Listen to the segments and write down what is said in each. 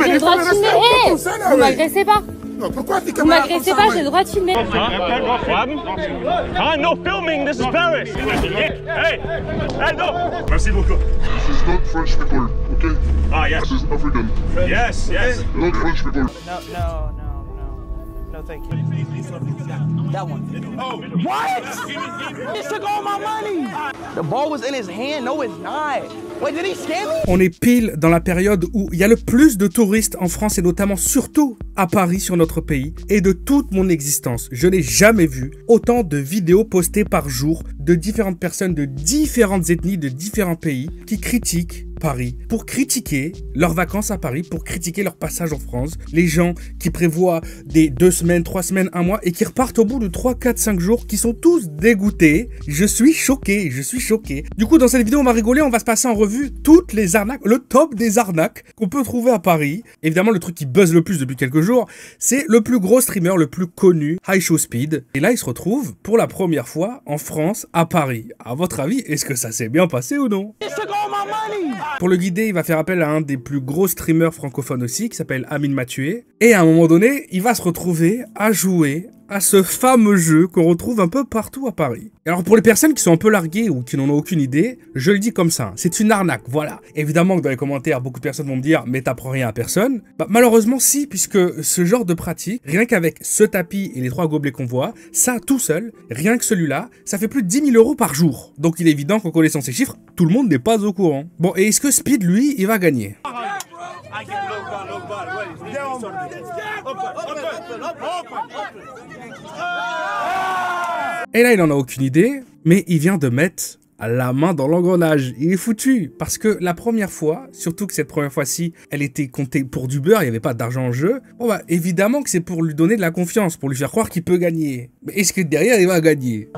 J'ai le droit de filmer. Hé, vous m'agressez pas. Non, pourquoi tu Vous m'agressez pas, j'ai le droit de filmer. I'm not filming, this is Paris. Hey, hey, no. Merci beaucoup. This is not French people, okay? Ah, yes. This is African. Yes, yes. Not French people. No, thank you. That one. Oh. What? He took all my money. The ball was in his hand. No, it's not. Wait, did he scam me? On est pile dans la période où il y a le plus de touristes en France et notamment surtout à Paris sur notre pays. Et de toute mon existence, je n'ai jamais vu autant de vidéos postées par jour de différentes personnes de différentes ethnies, de différents pays qui critiquent Paris, pour critiquer leurs vacances à Paris, pour critiquer leur passage en France. Les gens qui prévoient des 2 semaines, 3 semaines, 1 mois et qui repartent au bout de 3, 4, 5 jours, qui sont tous dégoûtés. Je suis choqué, je suis choqué. Du coup, dans cette vidéo, on va rigoler, on va se passer en revue toutes les arnaques, le top des arnaques qu'on peut trouver à Paris. Évidemment, le truc qui buzz le plus depuis quelques jours, c'est le plus gros streamer, le plus connu, HighShowSpeed. Et là, il se retrouve pour la première fois en France, à Paris. À votre avis, est-ce que ça s'est bien passé ou non? Pour le guider, il va faire appel à un des plus gros streamers francophones aussi, qui s'appelle Amine Mathieu. Et à un moment donné, il va se retrouver à jouer à ce fameux jeu qu'on retrouve un peu partout à Paris. Alors pour les personnes qui sont un peu larguées ou qui n'en ont aucune idée, je le dis comme ça, c'est une arnaque, voilà. Évidemment que dans les commentaires, beaucoup de personnes vont me dire « mais t'apprends rien à personne ». Bah malheureusement si, puisque ce genre de pratique, rien qu'avec ce tapis et les 3 gobelets qu'on voit, ça tout seul, rien que celui-là, ça fait plus de 10 000 € par jour. Donc il est évident qu'en connaissant ces chiffres, tout le monde n'est pas au courant. Bon, et est-ce que Speed, lui, il va gagner? Et là, il en a aucune idée, mais il vient de mettre la main dans l'engrenage. Il est foutu, parce que la première fois, surtout que cette première fois-ci, elle était comptée pour du beurre, il n'y avait pas d'argent en jeu. Bon bah, évidemment que c'est pour lui donner de la confiance, pour lui faire croire qu'il peut gagner. Mais est-ce que derrière, il va gagner?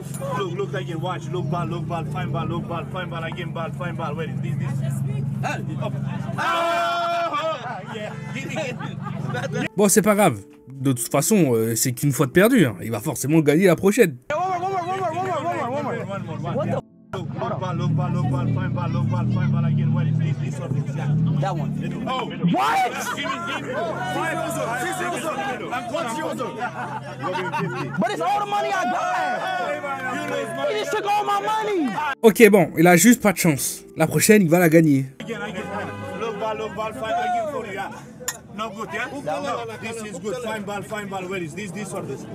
Bon, c'est pas grave. De toute façon, c'est qu'une fois de perdu. Hein. Il va forcément gagner la prochaine. Ok, bon, il a juste pas de chance. La prochaine, il va la gagner. No good, yeah? No, this is good. Fine ball. Where is this or this?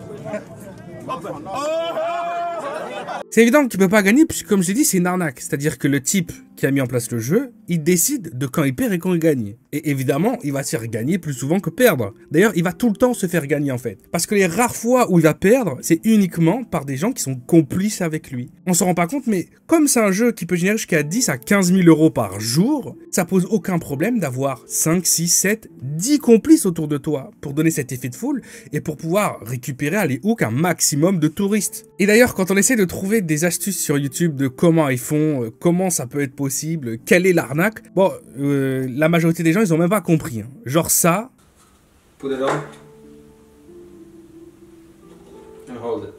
C'est évident qu'il peut pas gagner puisque, comme je l'ai dit, c'est une arnaque. C'est-à-dire que le type qui a mis en place le jeu, il décide de quand il perd et quand il gagne. Et évidemment, il va se faire gagner plus souvent que perdre. D'ailleurs, il va tout le temps se faire gagner en fait. Parce que les rares fois où il va perdre, c'est uniquement par des gens qui sont complices avec lui. On s'en rend pas compte, mais comme c'est un jeu qui peut générer jusqu'à 10 à 15 000 € par jour, ça pose aucun problème d'avoir 5, 6, 7, 10 complices autour de toi pour donner cet effet de foule et pour pouvoir récupérer à les hooks un maximum de touristes. Et d'ailleurs, quand on essaie de trouver des astuces sur YouTube de comment ils font, comment ça peut être possible, quelle est l'arnaque, bon, la majorité des gens, ils ont même pas compris. Hein. Genre ça. Put it on. And hold it.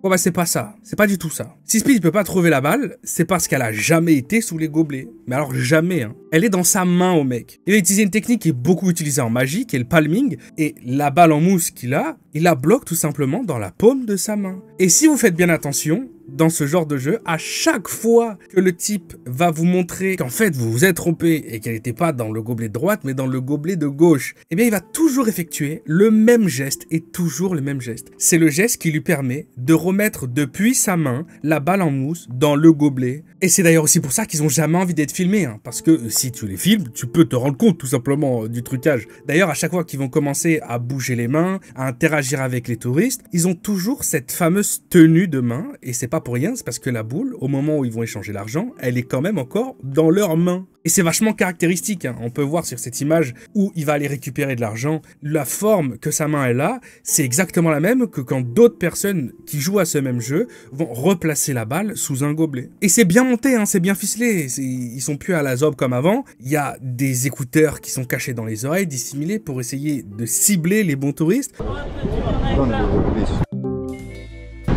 Bon bah c'est pas ça, c'est pas du tout ça. Si Speed peut pas trouver la balle, c'est parce qu'elle a jamais été sous les gobelets. Mais alors jamais, hein. Elle est dans sa main au mec. Il a utilisé une technique qui est beaucoup utilisée en magie, qui est le palming, et la balle en mousse qu'il a, il la bloque tout simplement dans la paume de sa main. Et si vous faites bien attention, dans ce genre de jeu, à chaque fois que le type va vous montrer qu'en fait vous vous êtes trompé et qu'elle n'était pas dans le gobelet de droite mais dans le gobelet de gauche, eh bien il va toujours effectuer le même geste et toujours le même geste. C'est le geste qui lui permet de remettre depuis sa main la balle en mousse dans le gobelet. Et c'est d'ailleurs aussi pour ça qu'ils ont jamais envie d'être filmés, hein, parce que si tu les filmes, tu peux te rendre compte tout simplement du trucage. D'ailleurs, à chaque fois qu'ils vont commencer à bouger les mains, à interagir avec les touristes, ils ont toujours cette fameuse tenue de main, et c'est pas pour rien, c'est parce que la boule, au moment où ils vont échanger l'argent, elle est quand même encore dans leurs mains. Et c'est vachement caractéristique, hein. On peut voir sur cette image où il va aller récupérer de l'argent, la forme que sa main elle a, c'est exactement la même que quand d'autres personnes qui jouent à ce même jeu vont replacer la balle sous un gobelet. Et c'est bien monté, hein, c'est bien ficelé, ils sont plus à la zob comme avant, il y a des écouteurs qui sont cachés dans les oreilles, dissimulés pour essayer de cibler les bons touristes.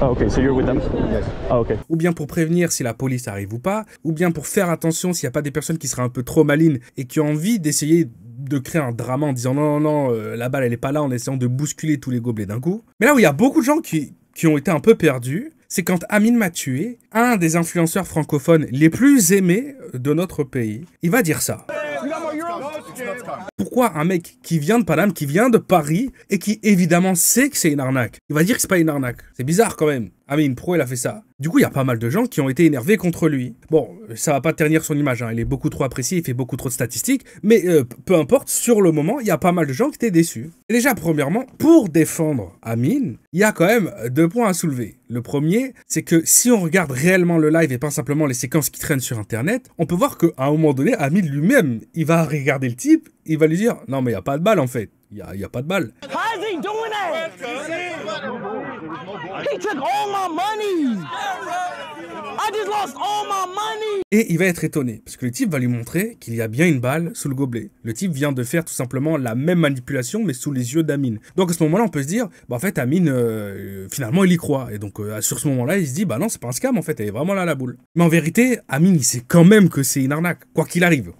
Oh, okay, so you're with them? Yes. Oh, okay. Ou bien pour prévenir si la police arrive ou pas, ou bien pour faire attention s'il n'y a pas des personnes qui seraient un peu trop malines et qui ont envie d'essayer de créer un drama en disant non, la balle elle est pas là, en essayant de bousculer tous les gobelets d'un coup. Mais là où il y a beaucoup de gens qui ont été un peu perdus, c'est quand Amine m'a tué, un des influenceurs francophones les plus aimés de notre pays, il va dire ça. Pourquoi un mec qui vient de Paname, qui vient de Paris, et qui évidemment sait que c'est une arnaque, il va dire que c'est pas une arnaque? C'est bizarre quand même. Amine, pourquoi il a fait ça? Du coup, il y a pas mal de gens qui ont été énervés contre lui. Bon, ça va pas ternir son image, hein. Il est beaucoup trop apprécié, il fait beaucoup trop de statistiques, mais peu importe, sur le moment, il y a pas mal de gens qui étaient déçus. Et déjà, premièrement, pour défendre Amine, il y a quand même 2 points à soulever. Le premier, c'est que si on regarde réellement le live et pas simplement les séquences qui traînent sur Internet, on peut voir qu'à un moment donné, Amine lui-même, il va regarder le type, il va lui dire « Non, mais il n'y a pas de balle en fait. Il y a pas de balle. » How is he doing that? He took all my money. I just lost all my money. Et il va être étonné, parce que le type va lui montrer qu'il y a bien une balle sous le gobelet. Le type vient de faire tout simplement la même manipulation, mais sous les yeux d'Amine. Donc à ce moment-là, on peut se dire, bah en fait, Amine, finalement, il y croit. Et donc sur ce moment-là, il se dit, bah non, c'est pas un scam, en fait, elle est vraiment là, la boule. Mais en vérité, Amine, il sait quand même que c'est une arnaque. Quoi qu'il arrive,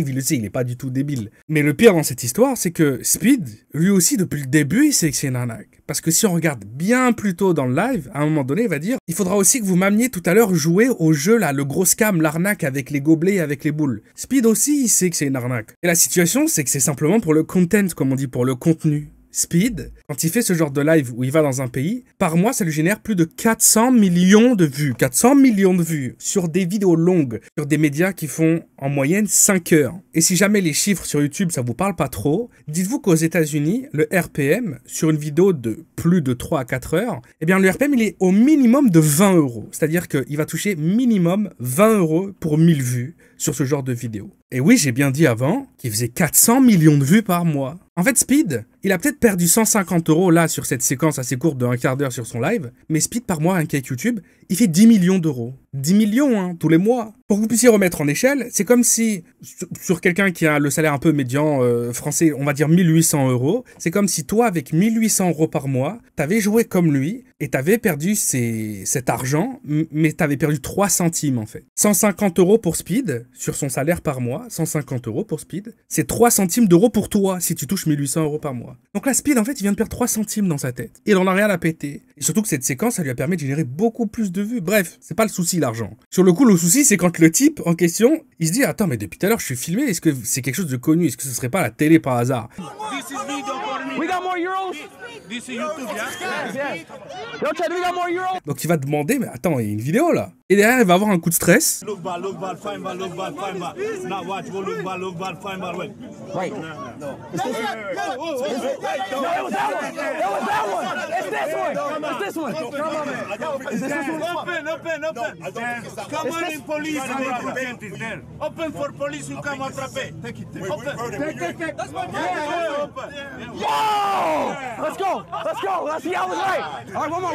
il le sait, il est pas du tout débile. Mais le pire dans cette histoire, c'est que Speed, lui aussi, depuis le début, il sait que c'est une arnaque. Parce que si on regarde bien plus tôt dans le live, à un moment donné, il va dire, il faudra aussi que vous m'ameniez tout à l'heure jouer au jeu là, le gros scam, l'arnaque avec les gobelets et avec les boules. Speed aussi, il sait que c'est une arnaque. Et la situation, c'est que c'est simplement pour le content, comme on dit, pour le contenu. Speed, quand il fait ce genre de live où il va dans un pays, par mois, ça lui génère plus de 400 millions de vues. 400 millions de vues sur des vidéos longues, sur des médias qui font en moyenne 5 heures. Et si jamais les chiffres sur YouTube, ça vous parle pas trop, dites-vous qu'aux États-Unis, le RPM, sur une vidéo de plus de 3 à 4 heures, eh bien le RPM, il est au minimum de 20 euros. C'est-à-dire qu'il va toucher minimum 20 euros pour 1000 vues sur ce genre de vidéo. Et oui, j'ai bien dit avant qu'il faisait 400 millions de vues par mois. En fait, Speed, il a peut-être perdu 150 euros là sur cette séquence assez courte de 1/4 d'heure sur son live, mais Speed par mois, avec YouTube, il fait 10 millions d'euros. 10 millions, hein, tous les mois. Pour que vous puissiez remettre en échelle, c'est comme si, sur quelqu'un qui a le salaire un peu médian français, on va dire 1800 euros, c'est comme si toi, avec 1800 euros par mois, t'avais joué comme lui, et t'avais perdu cet argent, mais t'avais perdu 3 centimes en fait. 150 euros pour Speed, sur son salaire par mois, 150 euros pour Speed, c'est 3 centimes d'euros pour toi, si tu touches 1800 euros par mois. Donc là, Speed, en fait, il vient de perdre 3 centimes dans sa tête. Il en a rien à péter. Et surtout que cette séquence, ça lui a permis de générer beaucoup plus de vues. Bref, c'est pas le souci, l'argent. Sur le coup, le souci, c'est quand le type en question, il se dit, attends, mais depuis tout à l'heure, je suis filmé, est-ce que c'est quelque chose de connu? Est-ce que ce serait pas la télé par hasard? We got more euros? This is YouTube, yeah? Yes. Yo, Chad, we got more euros? Donc il va demander, mais attends, il y a une vidéo là. Et derrière, il va avoir un coup de stress. Look ball, fine ball, look ball, fine ball. Now watch, go look ball, fine ball, wait. Right. No. It's this one. No, it was that one. It was that one. It's this one. It's this one. Is this one? Open. Come on in police. Open for police, you come attraper. Open. That's my open. Yo! Let's go. Let's see how it's right. All right, one more.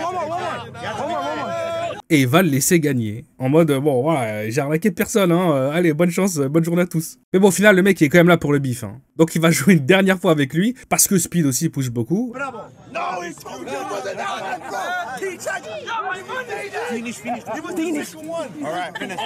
Et il va le laisser gagner. En mode, bon, voilà, j'ai arnaqué personne, hein. Allez, bonne chance, bonne journée à tous. Mais bon, au final, le mec, il est quand même là pour le bif, hein. Donc il va jouer une dernière fois avec lui, parce que Speed aussi push beaucoup. Bravo. No, it's Finish. All right, finish.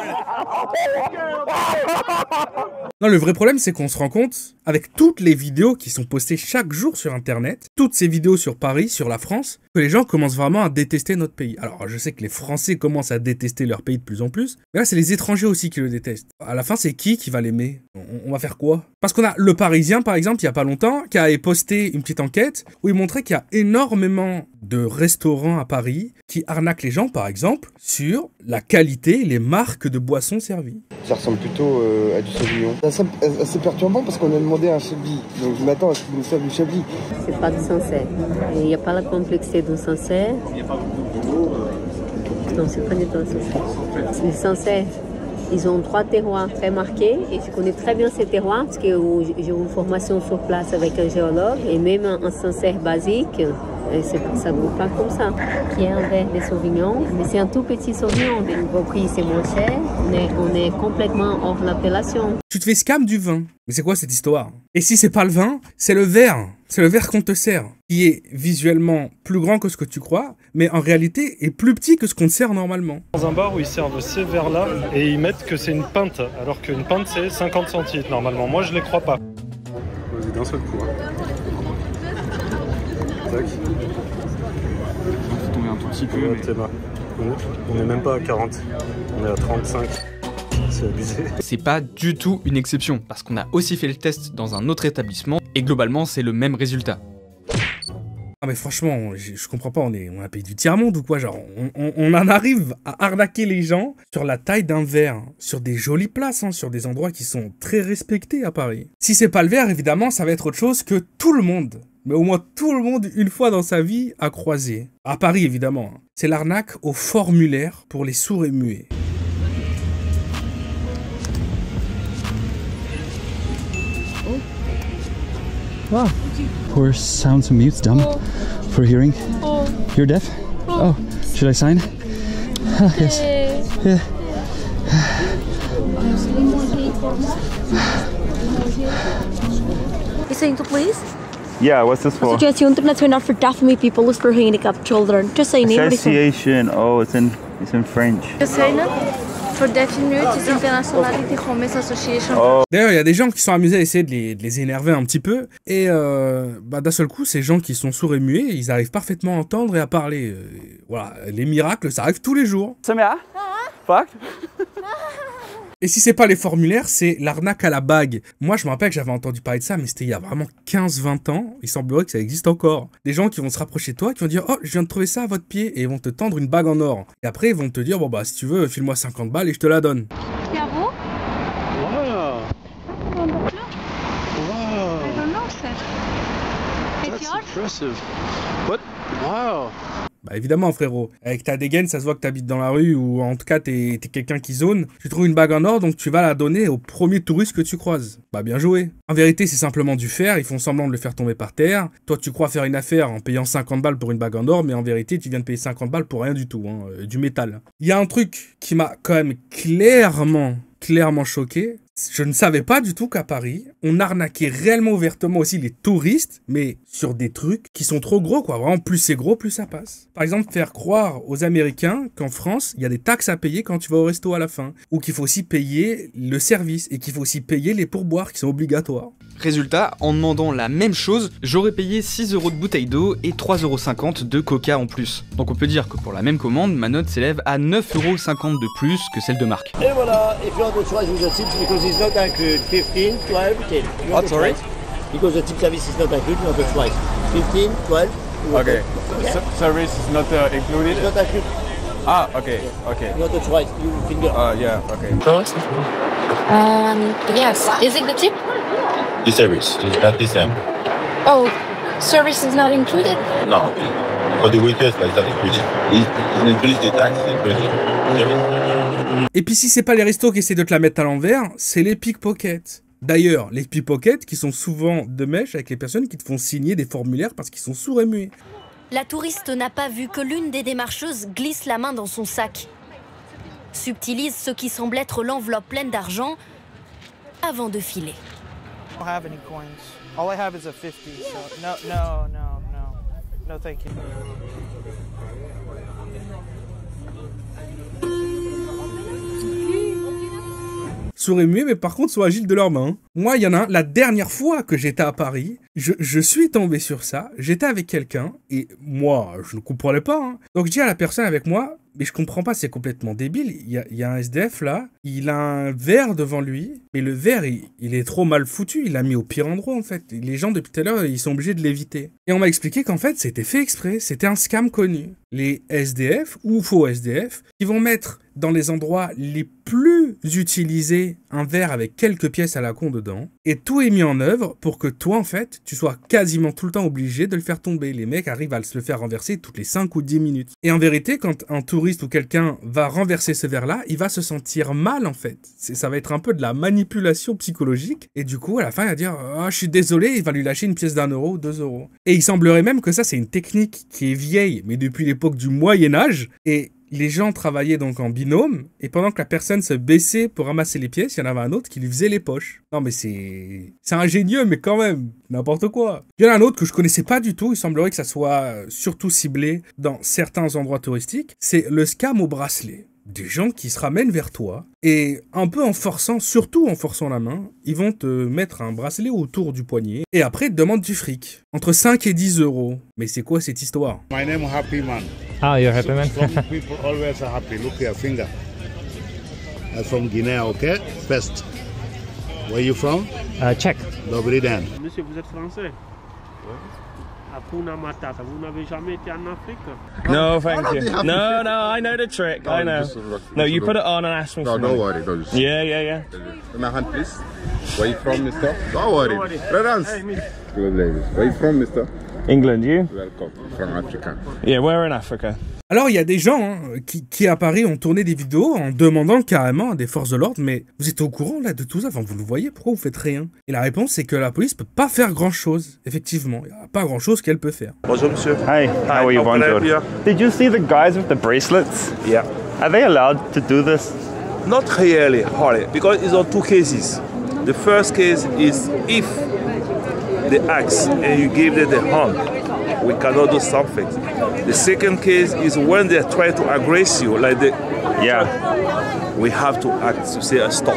Non, le vrai problème, c'est qu'on se rend compte, avec toutes les vidéos qui sont postées chaque jour sur Internet, toutes ces vidéos sur Paris, sur la France, que les gens commencent vraiment à détester notre pays. Alors, je sais que les Français commencent à détester leur pays de plus en plus, mais là, c'est les étrangers aussi qui le détestent. À la fin, c'est qui va l'aimer? On va faire quoi? Parce qu'on a Le Parisien, par exemple, il y a pas longtemps, qui a posté une petite enquête où il montrait qu'il y a énormément de restaurants à Paris qui arnaquent les gens, par exemple, sur la qualité et les marques de boissons servies. Ça ressemble plutôt à du Sauvignon. C'est assez perturbant parce qu'on a demandé un Chablis. Donc je m'attends à ce qu'ils nous servent du Chablis. C'est pas du Sancerre. Il n'y a pas la complexité d'un Sancerre. Non, c'est pas du tout un Sancerre. Les Sancerre, ils ont 3 terroirs très marqués et je connais très bien ces terroirs parce que j'ai eu une formation sur place avec un géologue et même un Sancerre basique. Et ça ne vaut pas comme ça. Il y a un verre de Sauvignon, mais c'est un tout petit Sauvignon. Le niveau prix, c'est moins cher. On est complètement hors l'appellation. Tu te fais scam du vin. Mais c'est quoi cette histoire? Et si c'est pas le vin, c'est le verre. C'est le verre qu'on te sert, qui est visuellement plus grand que ce que tu crois, mais en réalité est plus petit que ce qu'on te sert normalement. Dans un bar où ils servent ces verres-là et ils mettent que c'est une pinte, alors qu'une pinte c'est 50 centilitres normalement. Moi je les crois pas. Vas-y, d'un seul coup. Tac. On tomber un tout petit peu. Mais... On est même pas à 40, on est à 35. C'est abusé. C'est pas du tout une exception, parce qu'on a aussi fait le test dans un autre établissement, et globalement c'est le même résultat. Ah mais franchement, je comprends pas, on est un pays du tiers-monde ou quoi, genre on en arrive à arnaquer les gens sur la taille d'un verre, sur des jolies places, hein, sur des endroits qui sont très respectés à Paris. Si c'est pas le verre, évidemment, ça va être autre chose que tout le monde, mais au moins tout le monde, une fois dans sa vie, a croisé. À Paris, évidemment. C'est l'arnaque au formulaire pour les sourds et muets. Wow. Poor sounds and mutes, dumb. For hearing. You're deaf? Oh. Should I sign? Yes. Yeah. Listening to please? Yeah, what's this for? Association Internationale for Deaf-Mute People is for Handicapped Children. Just say name. Association. Oh, it's in French. Just say no. For Deaf-Mute is Internationality Homeless Association. Oh. D'ailleurs, il y a des gens qui sont amusés à essayer de les énerver un petit peu. Et d'un seul coup, ces gens qui sont sourds et muets, ils arrivent parfaitement à entendre et à parler. Voilà, les miracles, ça arrive tous les jours. Fuck. Et si c'est pas les formulaires, c'est l'arnaque à la bague. Moi, je me rappelle que j'avais entendu parler de ça, mais c'était il y a vraiment 15-20 ans. Il semblerait que ça existe encore. Des gens qui vont se rapprocher de toi, qui vont dire « Oh, je viens de trouver ça à votre pied » et ils vont te tendre une bague en or. Et après, ils vont te dire « Bon bah, si tu veux, file-moi 50 balles et je te la donne. » Wow. That's impressive. What? Wow. Bah évidemment frérot, avec ta dégaine ça se voit que t'habites dans la rue ou en tout cas t'es quelqu'un qui zone. Tu trouves une bague en or donc tu vas la donner au premier touriste que tu croises. Bah bien joué. En vérité c'est simplement du fer, ils font semblant de le faire tomber par terre. Toi tu crois faire une affaire en payant 50 balles pour une bague en or mais en vérité tu viens de payer 50 balles pour rien du tout, hein, du métal. Il y a un truc qui m'a quand même clairement choqué. Je ne savais pas du tout qu'à Paris, on arnaquait réellement ouvertement aussi les touristes, mais sur des trucs qui sont trop gros, quoi. Vraiment, plus c'est gros, plus ça passe. Par exemple, faire croire aux Américains qu'en France, il y a des taxes à payer quand tu vas au resto à la fin. Ou qu'il faut aussi payer le service, et qu'il faut aussi payer les pourboires qui sont obligatoires. Résultat, en demandant la même chose, j'aurais payé 6 € de bouteille d'eau et 3,50 € de coca en plus. Donc on peut dire que pour la même commande, ma note s'élève à 9,50 € de plus que celle de Marc. Et voilà, if you want to try with the tips because it's not included, 15, 12, 10. What, sorry? Because the tip service is not included, you want to try. 15, 12. Okay. Service is not included? It's not included. Ah, okay, okay. You want to try, you finger. Yeah, okay. Yes. Is it the tip? The service is not the same. Oh, service is not included? No. For the waiters, it's not included. It includes the tax, Et puis si c'est pas les restos qui essaient de te la mettre à l'envers, c'est les pickpockets. D'ailleurs, les pickpockets qui sont souvent de mèche avec les personnes qui te font signer des formulaires parce qu'ils sont sourds et muets. La touriste n'a pas vu que l'une des démarcheuses glisse la main dans son sac, subtilise ce qui semble être l'enveloppe pleine d'argent avant de filer. I don't have any coins. All I have is a 50, so no, thank you. Sourds et muets, mais par contre sont agiles de leurs mains. Moi, il y en a un, la dernière fois que j'étais à Paris, je suis tombé sur ça, j'étais avec quelqu'un, et moi, je ne comprenais pas. Hein. Donc je dis à la personne avec moi, mais je comprends pas, c'est complètement débile, il y a un SDF là, il a un verre devant lui, mais le verre, il est trop mal foutu, il l'a mis au pire endroit en fait. Les gens depuis tout à l'heure, ils sont obligés de l'éviter. Et on m'a expliqué qu'en fait, c'était fait exprès, c'était un scam connu. Les SDF, ou faux SDF, qui vont mettre dans les endroits les plus utilisés un verre avec quelques pièces à la con dedans. dedans, et tout est mis en œuvre pour que toi, en fait, tu sois quasiment tout le temps obligé de le faire tomber. Les mecs arrivent à se le faire renverser toutes les 5 ou 10 minutes. Et en vérité, quand un touriste ou quelqu'un va renverser ce verre-là, il va se sentir mal, en fait. Ça va être un peu de la manipulation psychologique, et du coup, à la fin, il va dire « Ah, je suis désolé », il va lui lâcher une pièce d'1 euro ou 2 euros. Et il semblerait même que ça, c'est une technique qui est vieille, mais depuis l'époque du Moyen-Âge, et les gens travaillaient donc en binôme, et pendant que la personne se baissait pour ramasser les pièces, il y en avait un autre qui lui faisait les poches. Non mais c'est ingénieux, mais quand même, n'importe quoi. Il y en a un autre que je connaissais pas du tout, il semblerait que ça soit surtout ciblé dans certains endroits touristiques, c'est le scam au bracelet. Des gens qui se ramènent vers toi, et un peu en forçant, surtout en forçant la main, ils vont te mettre un bracelet autour du poignet, et après ils te demandent du fric. Entre 5 et 10 euros. Mais c'est quoi cette histoire? My name is Happy Man. Ah, you're happy man? Some people always are happy. Look at your finger. I'm from Guinea, okay? First. Where you from? Czech. Dobry den. Monsieur, vous êtes français? Oui. Hakuna Matata, vous n'avez jamais été en Afrique? No, thank you. No, I know the trick. I know. No, you put it on and ask me. No, don't worry. Don't. Yeah. My hand, please. Where you from, mister? Don't worry. Prudence. Good ladies. Where you from, mister? England, you? Welcome. From Africa. Yeah, we're in Africa. Alors, il y a des gens qui, à Paris, ont tourné des vidéos en demandant carrément à des forces de l'ordre, mais vous êtes au courant là de tout ça? Enfin, vous le voyez, pourquoi vous faites rien? Et la réponse, c'est que la police peut pas faire grand-chose. Effectivement, il n'y a pas grand-chose qu'elle peut faire. Bonjour, monsieur. Hi, how are you? Bonjour. Did you see the guys with the bracelets? Yeah. Are they allowed to do this? Not really, hardly, because it's on two cases. The first case is if they ask and you give them the hand, we cannot do something. The second case is when they try to aggress you, like the we have to act to say stop.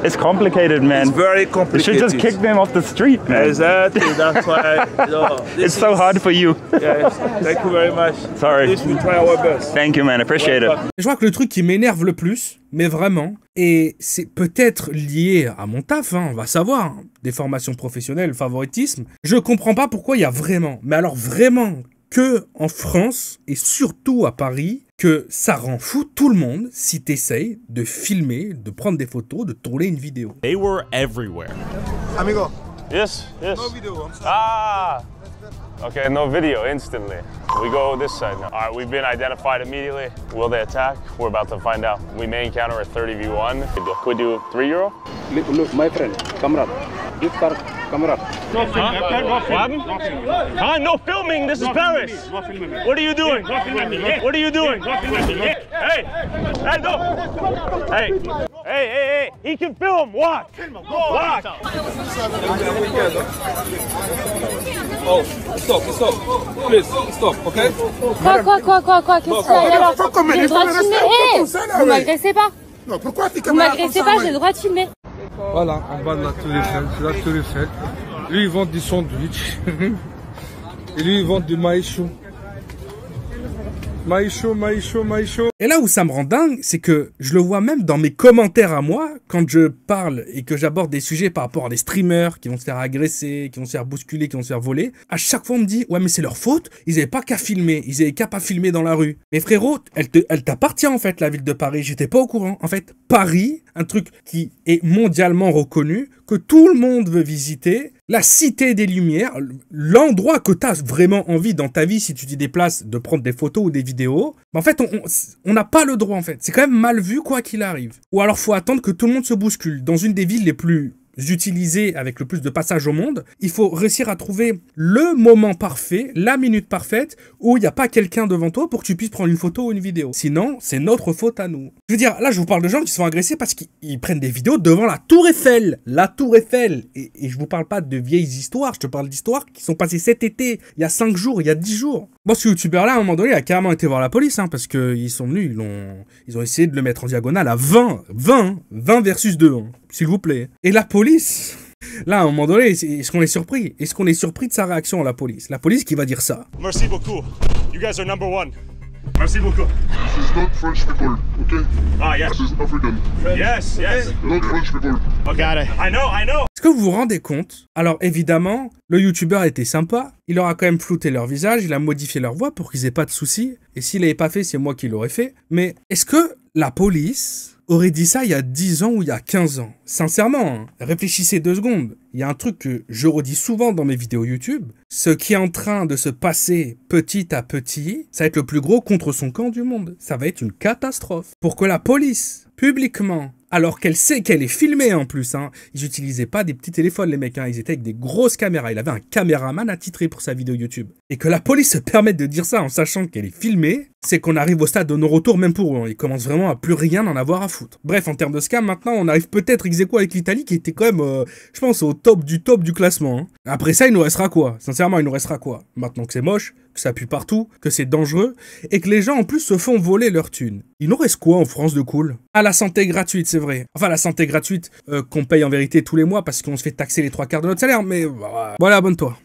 It's complicated, man. It's very complicated. You should just kick them off the street, man. Exactly, that's why. It's so hard for you. Yeah, thank you very much. Sorry. This we try our best. Thank you, man. Appreciate it. Je crois que le truc qui m'énerve le plus, mais vraiment, et c'est peut-être lié à mon taf, on va savoir, des formations professionnelles, favoritisme, je comprends pas pourquoi il y a vraiment, mais alors vraiment, que en France, et surtout à Paris, que ça rend fou tout le monde si t'essayes de filmer, de prendre des photos, de tourner une vidéo. They were everywhere. Amigo. Yes. No video, I'm sorry. Ah! Okay, no video instantly. We go this side now. All right, we've been identified immediately. Will they attack? We're about to find out. We may encounter a 30v1. Could we do €3? Look, my friend, Kamrat. This car, Kamrat. No filming. No filming. This is Paris. What are you doing? What are you doing? Hey, no. Hey. He can film. Watch. Watch. Oh, stop. Please, stop, okay? Quoi? Qu'est-ce qu'il y a alors? J'ai le droit de filmer. Hé! Vous m'agressez pas? Non, pourquoi t'es Vous m'agressez pas, j'ai le droit de filmer. Voilà, en bas de la Tour Eiffel, c'est la Tour Eiffel. Lui, ils vendent des sandwichs. Et lui, ils vendent du maïs chaud. Maïs chaud. Et là où ça me rend dingue, c'est que je le vois même dans mes commentaires à moi, quand je parle et que j'aborde des sujets par rapport à des streamers qui vont se faire agresser, qui vont se faire bousculer, qui vont se faire voler. À chaque fois, on me dit, ouais, mais c'est leur faute, ils avaient pas qu'à filmer, ils avaient qu'à pas filmer dans la rue. Mais frérot, elle t'appartient en fait, la ville de Paris, j'étais pas au courant. En fait, Paris, un truc qui est mondialement reconnu, que tout le monde veut visiter, la cité des Lumières, l'endroit que tu as vraiment envie dans ta vie si tu t'y déplaces de prendre des photos ou des vidéos. Mais en fait, on n'a pas le droit en fait. C'est quand même mal vu quoi qu'il arrive. Ou alors faut attendre que tout le monde se bouscule. Dans une des villes les plus utilisées avec le plus de passages au monde, il faut réussir à trouver le moment parfait, la minute parfaite où il n'y a pas quelqu'un devant toi pour que tu puisses prendre une photo ou une vidéo. Sinon, c'est notre faute à nous. Je veux dire, là, je vous parle de gens qui se font agresser parce qu'ils prennent des vidéos devant la Tour Eiffel. La Tour Eiffel. Et je vous parle pas de vieilles histoires, je te parle d'histoires qui sont passées cet été, il y a 5 jours, il y a 10 jours. Bon, ce youtubeur-là, à un moment donné, il a carrément été voir la police, parce qu'ils sont venus, ils ont essayé de le mettre en diagonale à 20 versus 2, s'il vous plaît. Et la police, là, à un moment donné, est-ce qu'on est surpris? Est-ce qu'on est surpris de sa réaction à la police? La police qui va dire ça. Merci beaucoup. You guys are number one. Merci beaucoup. This is not French people, okay? Ah, yes. This is African. Yes. Not French people. Okay. I know. Est-ce que vous vous rendez compte? Alors évidemment, le youtubeur était sympa, il leur a quand même flouté leur visage, il a modifié leur voix pour qu'ils aient pas de soucis, et s'il l'avait pas fait, c'est moi qui l'aurais fait. Mais est-ce que la police aurait dit ça il y a 10 ans ou il y a 15 ans. Sincèrement, hein, réfléchissez 2 secondes. Il y a un truc que je redis souvent dans mes vidéos YouTube. Ce qui est en train de se passer petit à petit, ça va être le plus gros contre son camp du monde. Ça va être une catastrophe. Pour que la police, publiquement, alors qu'elle sait qu'elle est filmée en plus, hein. Ils n'utilisaient pas des petits téléphones les mecs, hein. Ils étaient avec des grosses caméras. Il avait un caméraman attitré pour sa vidéo YouTube. Et que la police se permette de dire ça en sachant qu'elle est filmée, c'est qu'on arrive au stade de non-retour même pour eux. Hein. Ils commencent vraiment à plus rien en avoir à foutre. Bref, en termes de scam, maintenant on arrive peut-être ex aequo avec l'Italie qui était quand même, je pense, au top du classement. Hein. Après ça, il nous restera quoi? Sincèrement, il nous restera quoi? Maintenant que c'est moche, que ça pue partout, que c'est dangereux, et que les gens en plus se font voler leur thune. Il nous reste quoi en France de cool? Ah, la santé gratuite, c'est vrai. Enfin, la santé gratuite qu'on paye en vérité tous les mois parce qu'on se fait taxer les 3/4 de notre salaire, mais voilà, abonne-toi.